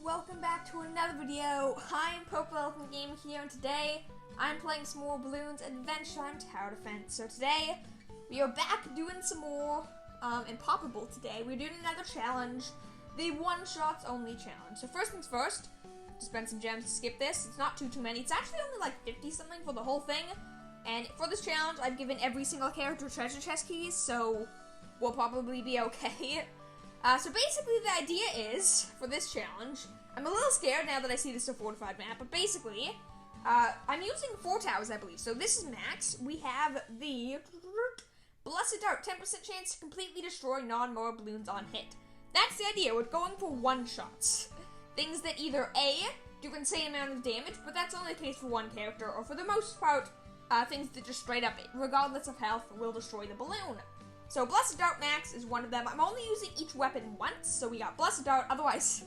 welcome back to another video. I'm Purple Elephant Gaming here, and today I'm playing some more Bloons Adventure Time Tower Defense. So today, we are back doing some more Impoppable today. We're doing another challenge, the one shots only challenge. So first things first, to spend some gems to skip this. It's not too many. It's actually only like 50 something for the whole thing. And for this challenge, I've given every single character treasure chest keys, so we'll probably be okay. So basically the idea is, for this challenge, I'm a little scared now that I see this is a fortified map, but basically, I'm using 4 towers, I believe. So this is max. We have the Blessed Dart, 10% chance to completely destroy non-mower balloons on hit. That's the idea. We're going for one-shots. Things that either A, do insane amount of damage, but that's only the case for one character, or for the most part, things that just straight up, regardless of health, will destroy the balloon. So Blessed Dart Max is one of them. I'm only using each weapon once, so we got Blessed Dart. Otherwise,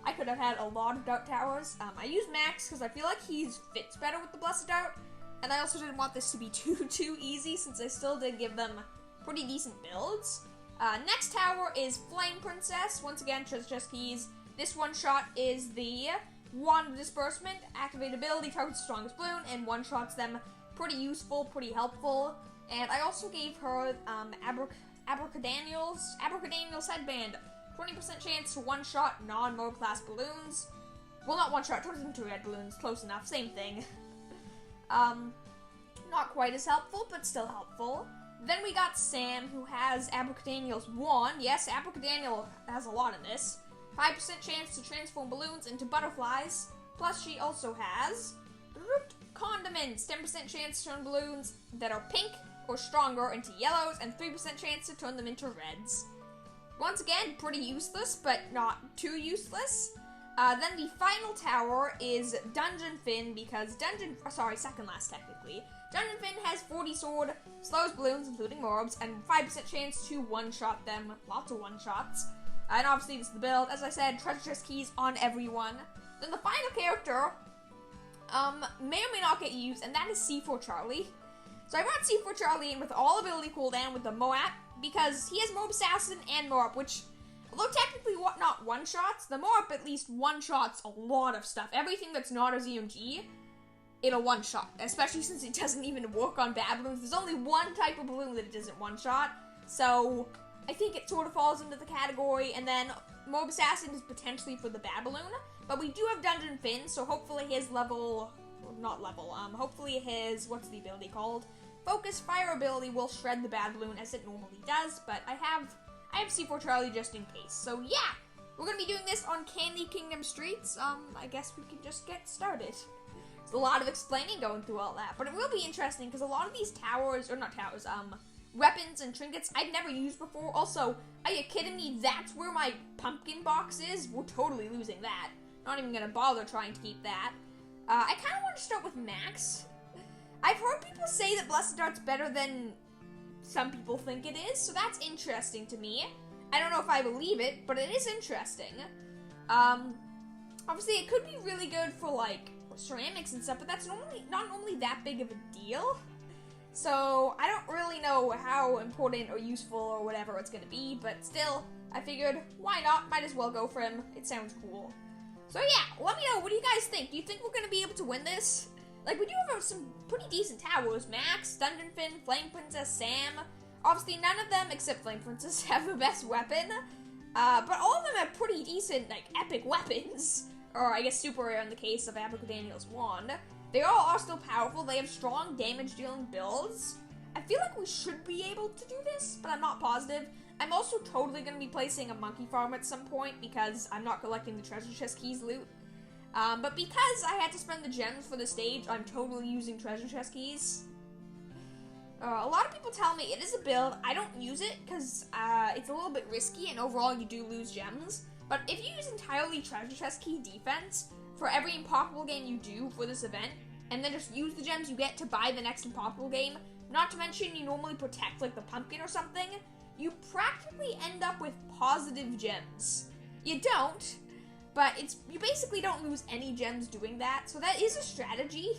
I could have had a lot of Dart Towers. I use Max because I feel like he fits better with the Blessed Dart, and I also didn't want this to be too easy since I still did give them pretty decent builds. Next tower is Flame Princess. Once again, treasure chest keys. This one shot is the Wand of Disbursement. Activate ability, targets the strongest balloon, and one shots them. Pretty useful, pretty helpful. And I also gave her Abracadaniel's headband. 20% chance to one-shot non-mower class balloons. Well, not one-shot, turns into red balloons. Close enough, same thing. Not quite as helpful, but still helpful. Then we got Sam, who has Abracadaniel's wand. Yes, Abracadaniel has a lot in this. 5% chance to transform balloons into butterflies. Plus, she also has Condiments. 10% chance to turn balloons that are pink or stronger into yellows, and 3% chance to turn them into reds. Once again, pretty useless, but not too useless. Then the final tower is Dungeon Fin, because second last technically. Dungeon Fin has 40 sword, slows balloons, including orbs, and 5% chance to one-shot them. Lots of one-shots. And obviously this is the build. As I said, treasure chest keys on everyone. Then the final character may or may not get used, and that is C4 Charlie. So I brought C4 Charlie in with all ability cooldown with the Moab, because he has Moab Assassin and Moab, which, although technically not one-shots, the Moab at least one-shots a lot of stuff. Everything that's not a ZMG, it'll one-shot, especially since it doesn't even work on bad balloons. There's only one type of balloon that it doesn't one-shot, so I think it sort of falls into the category, and then Moab Assassin is potentially for the bad balloon, but we do have Dungeon Fin, so hopefully his hopefully his, what's the ability called? Focus Fire ability will shred the bad balloon as it normally does, but I have C4 Charlie just in case. So yeah, we're gonna be doing this on Candy Kingdom streets. I guess we can just get started. There's a lot of explaining going through all that, but it will be interesting because a lot of these weapons and trinkets I've never used before. Also, are you kidding me? That's where my pumpkin box is? We're totally losing that. Not even gonna bother trying to keep that. I kind of want to start with Max. I've heard people say that Blessed Dart's better than some people think it is, so that's interesting to me. I don't know if I believe it, but it is interesting. Obviously, it could be really good for, like, ceramics and stuff, but that's not normally that big of a deal. So, I don't really know how important or useful or whatever it's gonna be, but still, I figured, why not? Might as well go for him. It sounds cool. So yeah, let me know, what do you guys think? Do you think we're gonna be able to win this? Like, we do have some pretty decent towers. Max, Dungeon Fin, Flame Princess, Sam. Obviously, none of them, except Flame Princess, have the best weapon. But all of them have pretty decent, like, epic weapons. Or, I guess, super rare in the case of Abracadaniel's wand. They all are still powerful. They have strong damage-dealing builds. I feel like we should be able to do this, but I'm not positive. I'm also totally going to be placing a monkey farm at some point because I'm not collecting the treasure chest keys loot. But because I had to spend the gems for the stage, I'm totally using treasure chest keys. A lot of people tell me it is a build. I don't use it because it's a little bit risky and overall you do lose gems. But if you use entirely treasure chest key defense for every Impoppable game you do for this event, and then just use the gems you get to buy the next Impoppable game, not to mention you normally protect like the pumpkin or something, you practically end up with positive gems. You don't, but you basically don't lose any gems doing that, so that is a strategy.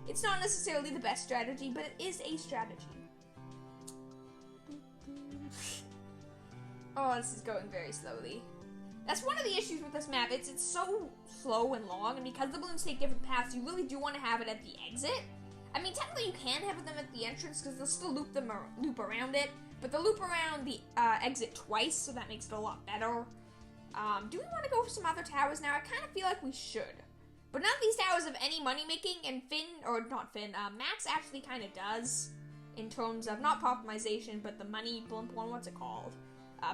It's not necessarily the best strategy, but it is a strategy. Oh, this is going very slowly. That's one of the issues with this map. It's so slow and long, and because the balloons take different paths, you really do want to have it at the exit. I mean, technically you can have them at the entrance because they'll still loop around it, but they'll loop around the exit twice, so that makes it a lot better. Do we want to go for some other towers now? I kind of feel like we should. But none of these towers have any money making, and Max actually kind of does, in terms of, not popularization, but the money blimp one, what's it called?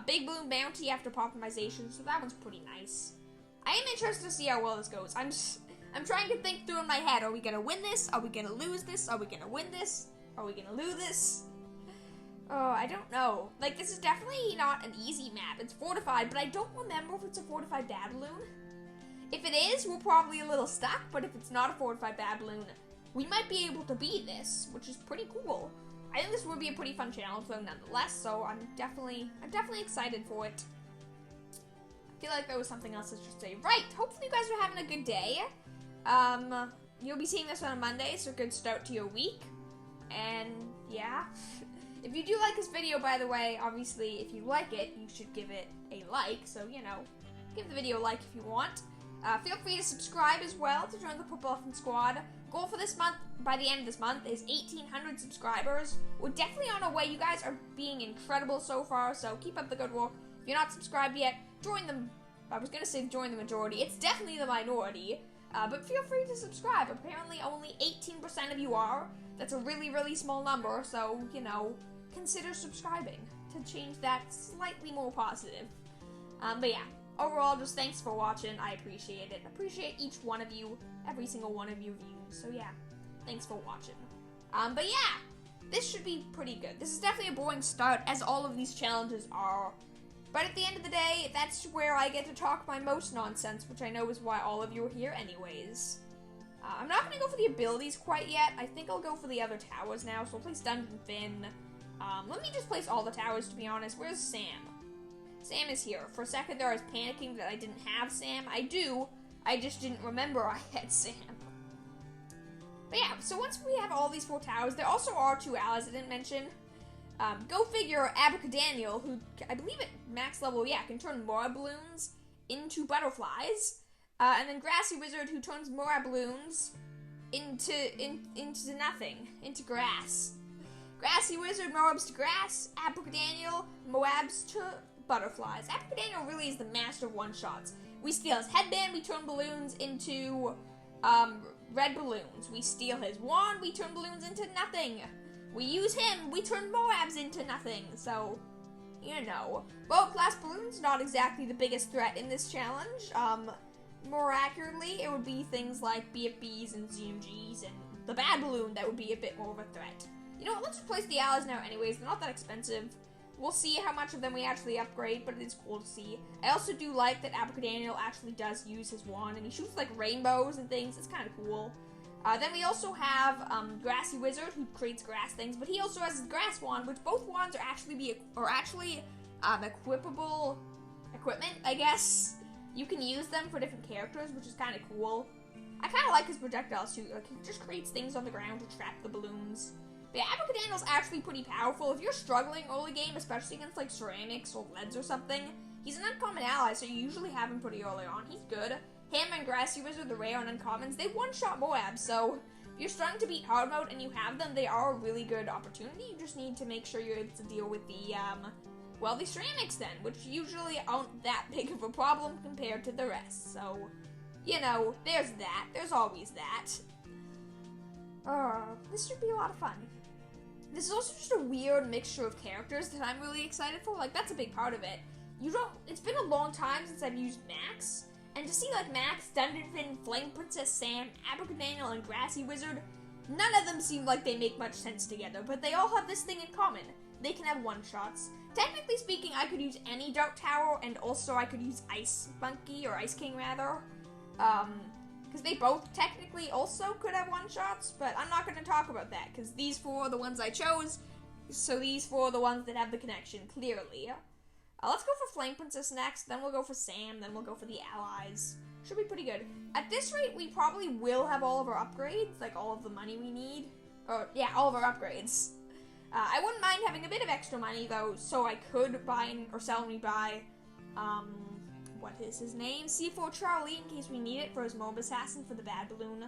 Big Balloon Bounty after popularization, so that one's pretty nice. I am interested to see how well this goes. I'm trying to think through in my head, are we gonna win this? Are we gonna lose this? Are we gonna win this? Are we gonna lose this? Oh, I don't know. Like, this is definitely not an easy map. It's fortified, but I don't remember if it's a fortified bad balloon. If it is, we're probably a little stuck, but if it's not a fortified bad balloon, we might be able to beat this, which is pretty cool. I think this would be a pretty fun challenge, though, nonetheless, so I'm definitely excited for it. I feel like there was something else I should say. Right, hopefully you guys are having a good day. You'll be seeing this on a Monday, so good start to your week. And, yeah. If you do like this video, by the way, obviously, if you like it, you should give it a like, so, you know, give the video a like if you want. Feel free to subscribe as well to join the Purple Elephant Squad. Goal for this month, by the end of this month, is 1,800 subscribers. We're definitely on our way. You guys are being incredible so far, so keep up the good work. If you're not subscribed yet, join them. I was gonna say join the majority. It's definitely the minority, but feel free to subscribe. Apparently only 18% of you are. That's a really, really small number, so, you know, consider subscribing to change that slightly more positive. But yeah. Overall, just thanks for watching. I appreciate it. Appreciate each one of you, every single one of your views. So yeah, thanks for watching. But yeah, this should be pretty good. This is definitely a boring start, as all of these challenges are. But at the end of the day, that's where I get to talk my most nonsense, which I know is why all of you are here anyways. I'm not going to go for the abilities quite yet. I think I'll go for the other towers now, so I'll place Dungeon Finn. Let me just place all the towers, to be honest. Where's Sam? Sam is here. For a second there I was panicking that I didn't have Sam. I do. I just didn't remember I had Sam. But yeah, so once we have all these 4 towers, there also are 2 allies I didn't mention. Go figure, Abracadaniel, who I believe at max level, yeah, can turn more balloons into butterflies. And then Grassy Wizard, who turns more balloons into nothing, into grass. Grassy Wizard, Moabs to grass. Abracadaniel, Moabs to butterflies. Abracadaniel really is the master of one-shots. We steal his headband, we turn balloons into red balloons. We steal his wand, we turn balloons into nothing. We use him, we turn Moabs into nothing. So, you know. Boat class balloons, not exactly the biggest threat in this challenge. More accurately, it would be things like BFBs and ZMGs and the bad balloon that would be a bit more of a threat. You know what, let's replace the allies now anyways, they're not that expensive. We'll see how much of them we actually upgrade, but it is cool to see. I also do like that Abracadaniel actually does use his wand, and he shoots like rainbows and things. It's kind of cool. Then we also have Grassy Wizard, who creates grass things, but he also has his grass wand, which both wands are actually equipable equipment, I guess. You can use them for different characters, which is kind of cool. I kind of like his projectiles too. Like, he just creates things on the ground to trap the balloons. But yeah, Abracadaniel's actually pretty powerful. If you're struggling early game, especially against like ceramics or leads or something, he's an uncommon ally, so you usually have him pretty early on. He's good. Him and Grassy Wizard, the rare and uncommons, they one-shot Moab, so if you're starting to beat hard mode and you have them, they are a really good opportunity. You just need to make sure you're able to deal with the, well, the ceramics then, which usually aren't that big of a problem compared to the rest. So, you know, there's that. There's always that. This should be a lot of fun. This is also just a weird mixture of characters that I'm really excited for. Like, that's a big part of it. It's been a long time since I've used Max, and to see, like, Max, Dungeon Finn, Flame Princess, Sam, Abracadaniel, and Grassy Wizard, none of them seem like they make much sense together, but they all have this thing in common. They can have one-shots. Technically speaking, I could use any Dark Tower, and also I could use Ice Monkey, or Ice King, rather. Because they both technically also could have one-shots, but I'm not going to talk about that, because these 4 are the ones I chose, so these 4 are the ones that have the connection, clearly. Let's go for Flame Princess next, then we'll go for Sam, then we'll go for the allies. Should be pretty good. At this rate, we probably will have all of our upgrades, like all of the money we need. Or, yeah, all of our upgrades. I wouldn't mind having a bit of extra money, though, so I could buy or sell and rebuy, what is his name? C4 Charlie, in case we need it for his Mob Assassin for the bad balloon.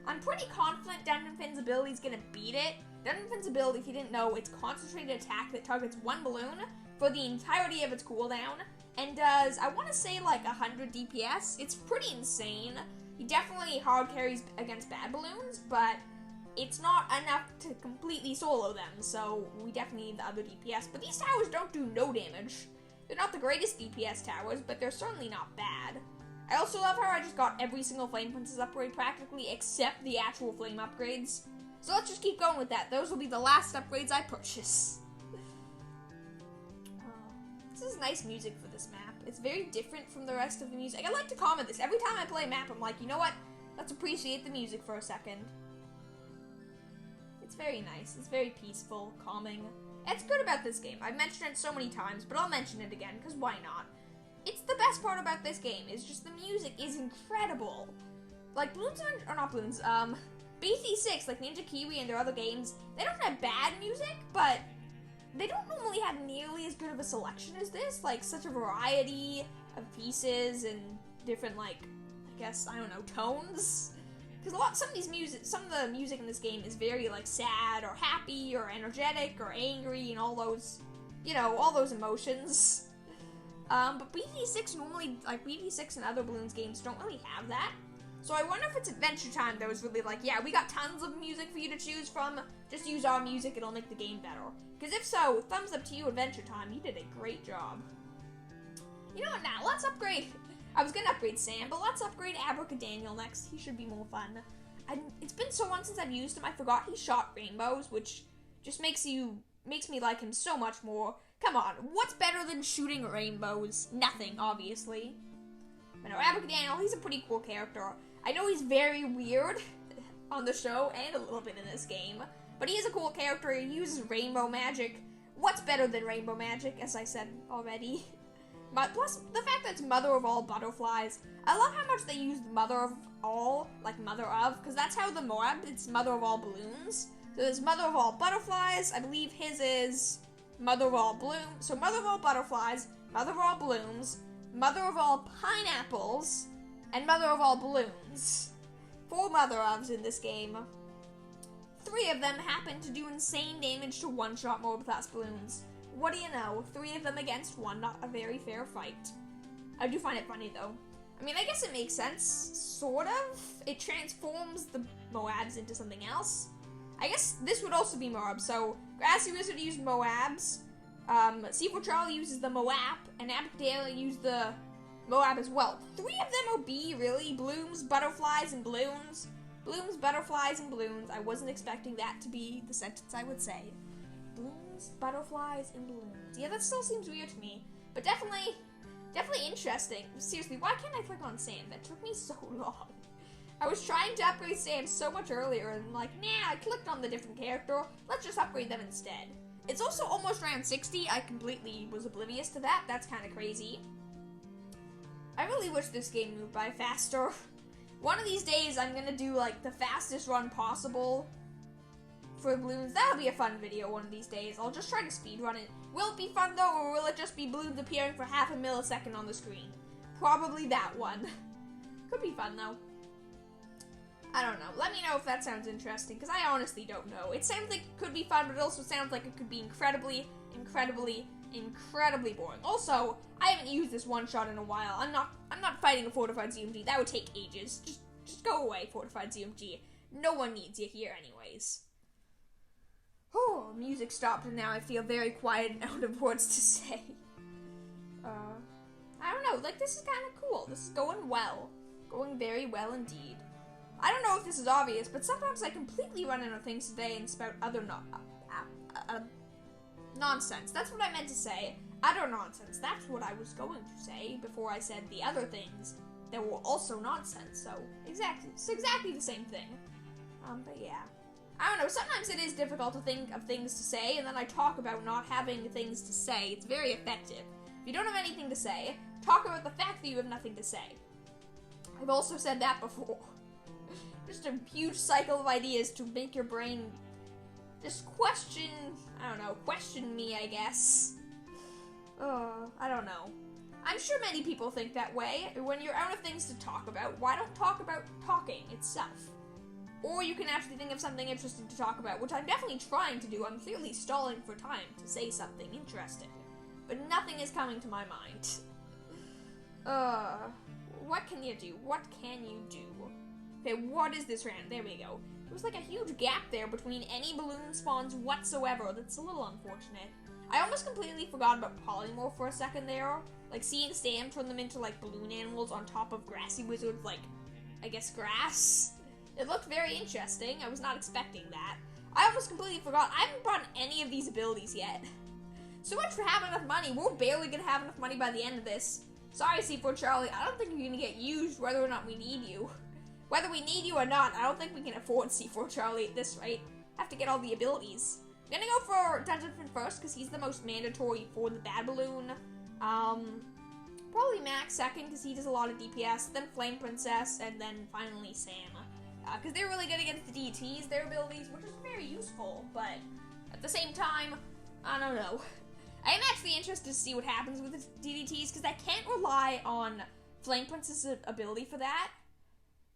I'm pretty confident Dungeonfin's ability is gonna beat it. Dungeonfin's ability, if you didn't know, it's concentrated attack that targets one balloon for the entirety of its cooldown, and does, I want to say, like 100 DPS. It's pretty insane. He definitely hard carries against bad balloons, but it's not enough to completely solo them, so we definitely need the other DPS. But these towers don't do no damage. They're not the greatest DPS towers, but they're certainly not bad. I also love how I just got every single Flame Princess upgrade practically, except the actual Flame upgrades. So let's just keep going with that. Those will be the last upgrades I purchase. This is nice music for this map. It's very different from the rest of the music. I like to comment this. Every time I play a map, I'm like, you know what? Let's appreciate the music for a second. It's very nice. It's very peaceful, calming. That's good about this game. I've mentioned it so many times, but I'll mention it again, because why not? It's the best part about this game, is just the music is incredible. Like, Bloons, or not Bloons, BT6, like Ninja Kiwi and their other games, they don't have bad music, but they don't normally have nearly as good of a selection as this. Like, such a variety of pieces and different, like, I guess, I don't know, tones. Because some of the music in this game is very, like, sad or happy or energetic or angry and all those, you know, all those emotions. But BT6 normally, like, BT6 and other Bloons games don't really have that. So I wonder if it's Adventure Time that was really like, yeah, we got tons of music for you to choose from, just use our music, it'll make the game better. Because if so, thumbs up to you, Adventure Time, you did a great job. You know what, now, let's upgrade. I was gonna upgrade Sam, but let's upgrade Abracadaniel next. He should be more fun. It's been so long since I've used him, I forgot he shot rainbows, which just makes me like him so much more. Come on, what's better than shooting rainbows? Nothing, obviously. But no, Abracadaniel, he's a pretty cool character. I know he's very weird on the show and a little bit in this game, but he is a cool character. He uses rainbow magic. What's better than rainbow magic, as I said already? But plus, the fact that it's mother of all butterflies. I love how much they use mother of all, like mother of, because that's how the Moab, it's mother of all balloons. So there's mother of all butterflies. I believe his is mother of all blooms. So mother of all butterflies, mother of all blooms, mother of all pineapples, and mother of all balloons. 4 mother ofs in this game. 3 of them happen to do insane damage to one-shot Mob class balloons. What do you know? 3 of them against 1, not a very fair fight. I do find it funny though. I mean, I guess it makes sense, sort of. It transforms the Moabs into something else. I guess this would also be Moab, so Grassy Wizard used Moabs, C4 Charlie uses the Moab, and Abigail used the Moab as well. 3 of them are B, really? Blooms, butterflies, and balloons. Blooms, butterflies, and balloons. I wasn't expecting that to be the sentence I would say. Blooms, butterflies, and balloons. Yeah, that still seems weird to me, but definitely interesting. Seriously, why can't I click on Sam? That took me so long. I was trying to upgrade Sam so much earlier, and like, nah, I clicked on the different character. Let's just upgrade them instead. It's also almost round 60. I completely was oblivious to that. That's kind of crazy. I really wish this game moved by faster. One of these days, I'm gonna do, like, the fastest run possible for Bloons. That'll be a fun video one of these days. I'll just try to speedrun it. Will it be fun, though, or will it just be Bloons appearing for half a millisecond on the screen? Probably that one. Could be fun, though. I don't know. Let me know if that sounds interesting, because I honestly don't know. It sounds like it could be fun, but it also sounds like it could be incredibly boring. Also, I haven't used this one-shot in a while. I'm not fighting a fortified ZMG. That would take ages. Just go away, fortified ZMG. No one needs you here anyways. Oh, music stopped and now I feel very quiet and out of words to say. I don't know, like, this is kind of cool. This is going well. Going very well indeed. I don't know if this is obvious, but sometimes I completely run out of things today and spout other nonsense. That's what I meant to say. Utter nonsense. That's what I was going to say before I said the other things that were also nonsense. So, it's exactly the same thing. But yeah. I don't know, sometimes it is difficult to think of things to say, and then I talk about not having things to say. It's very effective. If you don't have anything to say, talk about the fact that you have nothing to say. I've also said that before. Just a huge cycle of ideas to make your brain just question me, I guess. I don't know. I'm sure many people think that way. When you're out of things to talk about, why don't talk about talking itself? Or you can actually think of something interesting to talk about, which I'm definitely trying to do. I'm clearly stalling for time to say something interesting. But nothing is coming to my mind. What can you do? What can you do? Okay, what is this round? There we go. There's like a huge gap there between any balloon spawns whatsoever. That's a little unfortunate. I almost completely forgot about polymorph for a second there. Like, seeing Sam turn them into, like, balloon animals on top of grassy wizards, like, I guess grass. It looked very interesting. I was not expecting that. I almost completely forgot. I haven't brought any of these abilities yet. So much for having enough money. We're barely gonna have enough money by the end of this. Sorry, C4 Charlie. I don't think you're gonna get used whether or not we need you. Whether we need you or not, I don't think we can afford C4 Charlie at this rate. Have to get all the abilities. I'm gonna go for Dungeon Fin first, because he's the most mandatory for the bad balloon. Probably Max second, because he does a lot of DPS, then Flame Princess, and then finally Sam. Because they're really good against the DTs, their abilities, which is very useful, but at the same time, I don't know. I am actually interested to see what happens with the DDTs, because I can't rely on Flame Princess's ability for that.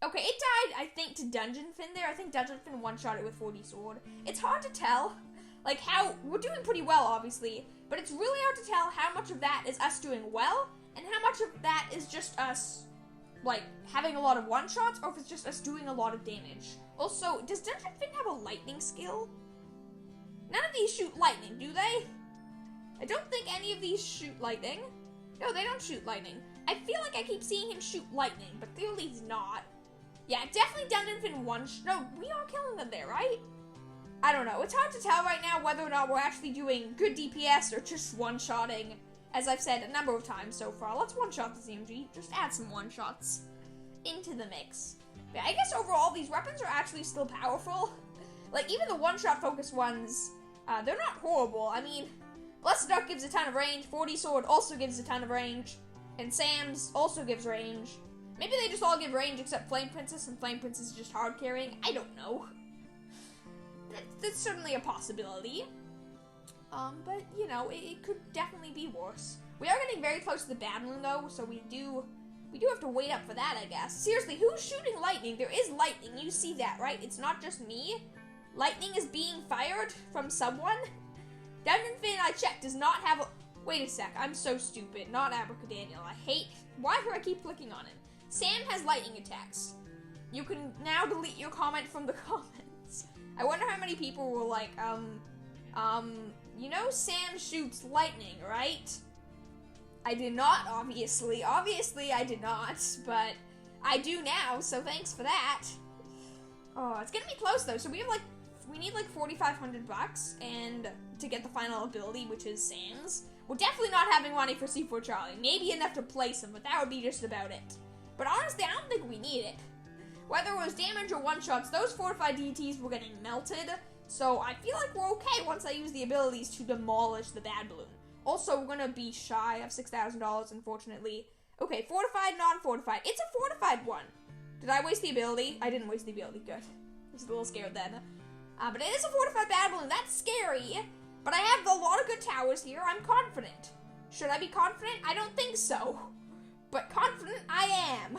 Okay, it died, I think, to Dungeon Fin there. I think Dungeon Fin one-shot it with 4D Sword. It's hard to tell, like, how, we're doing pretty well, obviously, but it's really hard to tell how much of that is us doing well, and how much of that is just us, like, having a lot of one-shots, or if it's just us doing a lot of damage. Also, does Dungeon Fin have a lightning skill? None of these shoot lightning, do they? I don't think any of these shoot lightning. No, they don't shoot lightning. I feel like I keep seeing him shoot lightning, but clearly he's not. Yeah, definitely Dungeon Fin no, we are killing them there, right? I don't know. It's hard to tell right now whether or not we're actually doing good DPS or just one-shotting, as I've said a number of times so far. Let's one-shot the ZMG. Just add some one-shots into the mix. But I guess overall, these weapons are actually still powerful. Like, even the one-shot focused ones, they're not horrible. I mean, Blessed Duck gives a ton of range, 4D Sword also gives a ton of range, and Sam's also gives range. Maybe they just all give range except Flame Princess, and Flame Princess is just hard carrying. I don't know. That's certainly a possibility. But, you know, it could definitely be worse. We are getting very close to the bad moon, though, so we do have to wait up for that, I guess. Seriously, who's shooting lightning? There is lightning. You see that, right? It's not just me. Lightning is being fired from someone. Dungeon Fin, I checked, does not have a... Wait a sec. I'm so stupid. Not Abracadaniel. I hate... Why do I keep clicking on it? Sam has lightning attacks. You can now delete your comment from the comments. I wonder how many people were like, you know Sam shoots lightning, right? I did not, obviously. Obviously, I did not, but I do now, so thanks for that. Oh, it's gonna be close, though. So we need like 4,500 bucks, and to get the final ability, which is Sam's. We're definitely not having money for C4 Charlie. Maybe enough to place him, but that would be just about it. But honestly, I don't think we need it. Whether it was damage or one-shots, those fortified DTs were getting melted, so I feel like we're okay once I use the abilities to demolish the bad balloon. Also, we're gonna be shy of $6,000, unfortunately. Okay, fortified, non-fortified. It's a fortified one. Did I waste the ability? I didn't waste the ability, good. I was a little scared then. But it is a fortified bad balloon, that's scary. But I have a lot of good towers here, I'm confident. Should I be confident? I don't think so. But confident, I am.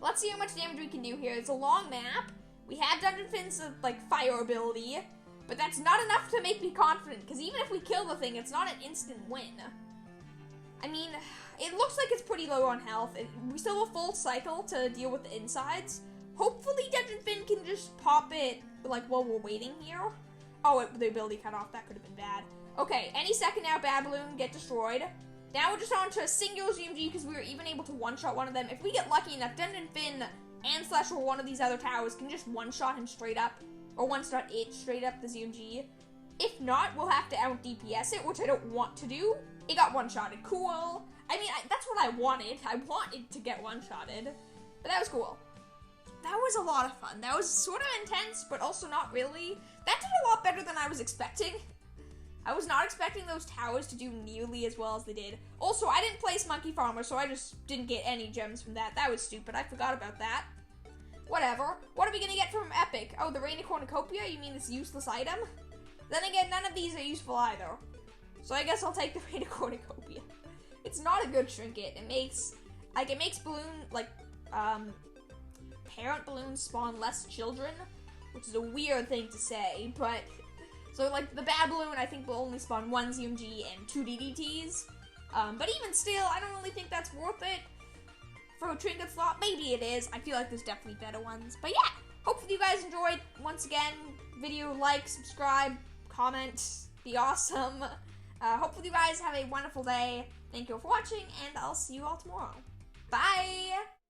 Let's see how much damage we can do here. It's a long map. We have Dungeon Fin's, like, fire ability. But that's not enough to make me confident, because even if we kill the thing, it's not an instant win. I mean, it looks like it's pretty low on health. We still have a full cycle to deal with the insides. Hopefully Dungeon Fin can just pop it, like, while we're waiting here. Oh, the ability cut off. That could have been bad. Okay, any second now, Bad Balloon, get destroyed. Now we're just on to a single ZMG, because we were even able to one-shot one of them. If we get lucky enough, Dungeon Fin and Slash or one of these other towers can just one-shot him straight up. Or one-shot it straight up, the ZMG. If not, we'll have to out-DPS it, which I don't want to do. It got one-shotted. Cool. I mean, that's what I wanted. I wanted to get one-shotted. But that was cool. That was a lot of fun. That was sort of intense, but also not really. That did a lot better than I was expecting. I was not expecting those towers to do nearly as well as they did. Also, I didn't place Monkey Farmer, so I just didn't get any gems from that. That was stupid. I forgot about that. Whatever. What are we gonna get from Epic? Oh, the Rainy Cornucopia? You mean this useless item? Then again, none of these are useful either. So I guess I'll take the Rainy Cornucopia. It's not a good trinket. It makes balloon, parent balloons spawn less children, which is a weird thing to say, but, so, like, the bad balloon, I think, will only spawn 1 ZMG and 2 DDTs, but even still, I don't really think that's worth it for a trinket slot. Maybe it is. I feel like there's definitely better ones, but yeah, hopefully you guys enjoyed. Once again, video, like, subscribe, comment, be awesome. Hopefully you guys have a wonderful day. Thank you all for watching, and I'll see you all tomorrow. Bye!